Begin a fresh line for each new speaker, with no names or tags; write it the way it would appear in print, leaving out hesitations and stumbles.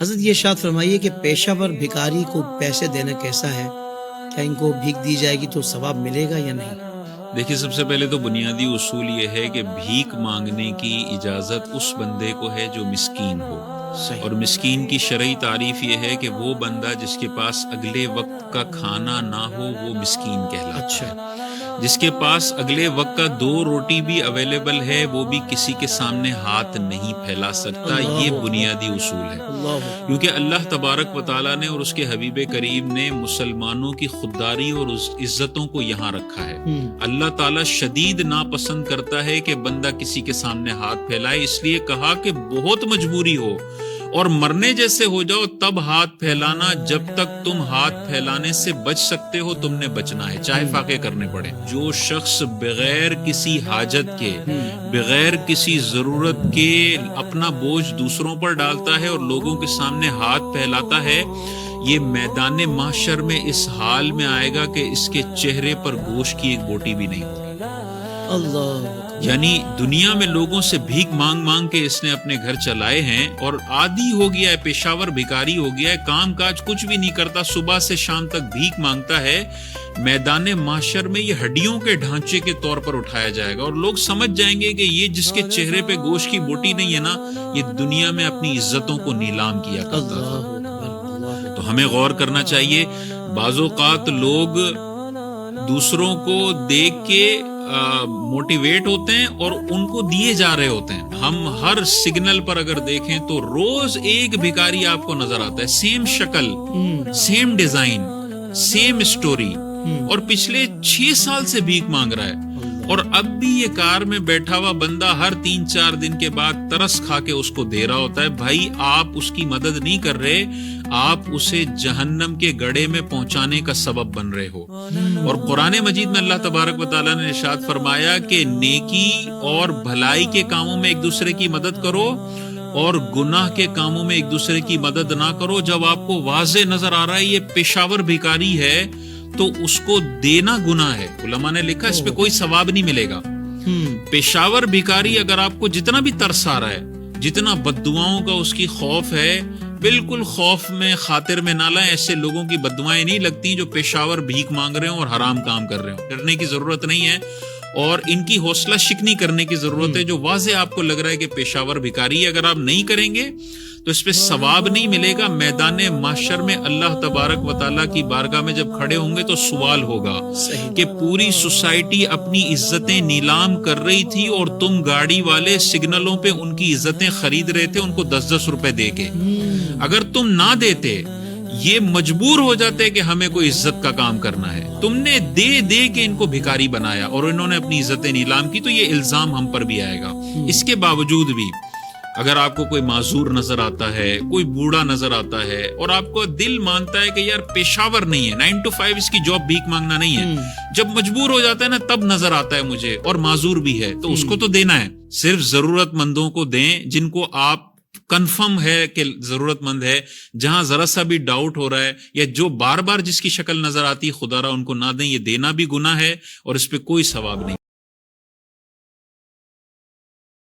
حضرت یہ ارشاد فرمائیے کہ پیشہ ور بھکاری کو پیسے دینا کیسا ہے؟ کیا ان کو بھیک دی جائے گی تو ثواب ملے گا یا نہیں؟
دیکھیے، سب سے پہلے تو بنیادی اصول یہ ہے کہ بھیک مانگنے کی اجازت اس بندے کو ہے جو مسکین ہو،
صحیح.
اور مسکین کی شرعی تعریف یہ ہے کہ وہ بندہ جس کے پاس اگلے وقت کا کھانا نہ ہو وہ مسکین کہلاتا
اچھا.
ہے۔ جس کے پاس اگلے وقت کا 2 روٹی بھی اویلیبل ہے وہ بھی کسی کے سامنے ہاتھ نہیں پھیلا سکتا۔
اللہ
یہ
اکبر.
بنیادی اصول ہے،
اللہ اکبر.
کیونکہ اللہ تبارک و تعالیٰ نے اور اس کے حبیب کریم نے مسلمانوں کی خودداری اور عزتوں کو یہاں رکھا ہے۔ اللہ تعالیٰ شدید ناپسند کرتا ہے کہ بندہ کسی کے سامنے ہاتھ پھیلائے، اس لیے کہا کہ بہت مجبوری ہو اور مرنے جیسے ہو جاؤ تب ہاتھ پھیلانا، جب تک تم ہاتھ پھیلانے سے بچ سکتے ہو تم نے بچنا ہے، چاہے فاقے کرنے پڑے۔ جو شخص بغیر کسی حاجت کے، بغیر کسی ضرورت کے اپنا بوجھ دوسروں پر ڈالتا ہے اور لوگوں کے سامنے ہاتھ پھیلاتا ہے، یہ میدان محشر میں اس حال میں آئے گا کہ اس کے چہرے پر گوشت کی ایک بوٹی بھی نہیں ہوگی۔
اللہ اکبر.
یعنی دنیا میں لوگوں سے بھیک مانگ مانگ کے اس نے اپنے گھر چلائے ہیں اور عادی ہو گیا ہے، پیشاور بھکاری ہو گیا ہے، کام کاج کچھ بھی نہیں کرتا، صبح سے شام تک بھیک مانگتا ہے۔ میدان محشر میں یہ ہڈیوں کے ڈھانچے کے طور پر اٹھایا جائے گا اور لوگ سمجھ جائیں گے کہ یہ جس کے چہرے پہ گوشت کی بوٹی نہیں ہے نا، یہ دنیا میں اپنی عزتوں کو نیلام کیا کرتا تھا۔
اللہ اکبر. اللہ اکبر.
تو ہمیں غور کرنا چاہیے۔ بعض اوقات لوگ دوسروں کو دیکھ کے موٹیویٹ ہوتے ہیں اور ان کو دیے جا رہے ہوتے ہیں۔ ہم ہر سگنل پر اگر دیکھیں تو روز ایک بھکاری آپ کو نظر آتا ہے، سیم شکل، سیم ڈیزائن، سیم اسٹوری، اور پچھلے 6 سال سے بھیک مانگ رہا ہے، اور اب بھی یہ کار میں بیٹھا ہوا بندہ ہر 3-4 دن کے بعد ترس کھا کے اس کو دے رہا ہوتا ہے۔ بھائی آپ اس کی مدد نہیں کر رہے، آپ اسے جہنم کے گڑھے میں پہنچانے کا سبب بن رہے ہو۔ اور قرآن مجید میں اللہ تبارک و تعالیٰ نے ارشاد فرمایا کہ نیکی اور بھلائی کے کاموں میں ایک دوسرے کی مدد کرو اور گناہ کے کاموں میں ایک دوسرے کی مدد نہ کرو۔ جب آپ کو واضح نظر آ رہا ہے یہ پیشاور بھکاری ہے تو اس کو دینا گناہ ہے۔ علماء نے لکھا اس پہ کوئی ثواب نہیں ملے گا۔ پیشاور بھکاری اگر آپ کو جتنا بھی ترس آ رہا ہے، جتنا بد دعاؤں کا اس کی خوف ہے، بالکل خوف میں خاطر میں نہ لائیں۔ ایسے لوگوں کی بد دعائیں نہیں لگتی جو پیشاور بھیک مانگ رہے ہوں اور حرام کام کر رہے ہوں۔ ڈرنے کی ضرورت نہیں ہے اور ان کی حوصلہ شکنی کرنے کی ضرورت ہے۔ جو واضح آپ کو لگ رہا ہے کہ پیشاور بھکاری ہے، اگر آپ نہیں کریں گے تو اس پہ ثواب نہیں ملے گا۔ میدان محشر میں اللہ تبارک و تعالیٰ کی بارگاہ میں جب کھڑے ہوں گے تو سوال ہوگا کہ پوری سوسائٹی اپنی عزتیں نیلام کر رہی تھی اور تم گاڑی والے سگنلوں پہ ان کی عزتیں خرید رہے تھے ان کو 10-10 روپے دے کے۔ اگر تم نہ دیتے، یہ مجبور ہو جاتے کہ ہمیں کوئی عزت کا کام کرنا ہے، تم نے دے دے کے ان کو بھکاری بنایا اور انہوں نے اپنی عزتیں نیلام کی، تو یہ الزام ہم پر بھی آئے گا۔ اس کے باوجود بھی اگر آپ کو کوئی معذور نظر آتا ہے، کوئی بوڑھا نظر آتا ہے اور آپ کو دل مانتا ہے کہ یار پیشاور نہیں ہے، 9 to 5 اس کی جاب بھیک مانگنا نہیں ہے، جب مجبور ہو جاتا ہے نا تب نظر آتا ہے مجھے، اور معذور بھی ہے تو اس کو تو دینا ہے۔ صرف ضرورت مندوں کو دیں جن کو آپ کنفرم ہے کہ ضرورت مند ہے۔ جہاں ذرا سا بھی ڈاؤٹ ہو رہا ہے یا جو بار بار جس کی شکل نظر آتی ہے خدا را ان کو نہ دیں۔ یہ دینا بھی گناہ ہے اور اس پہ کوئی ثواب نہیں۔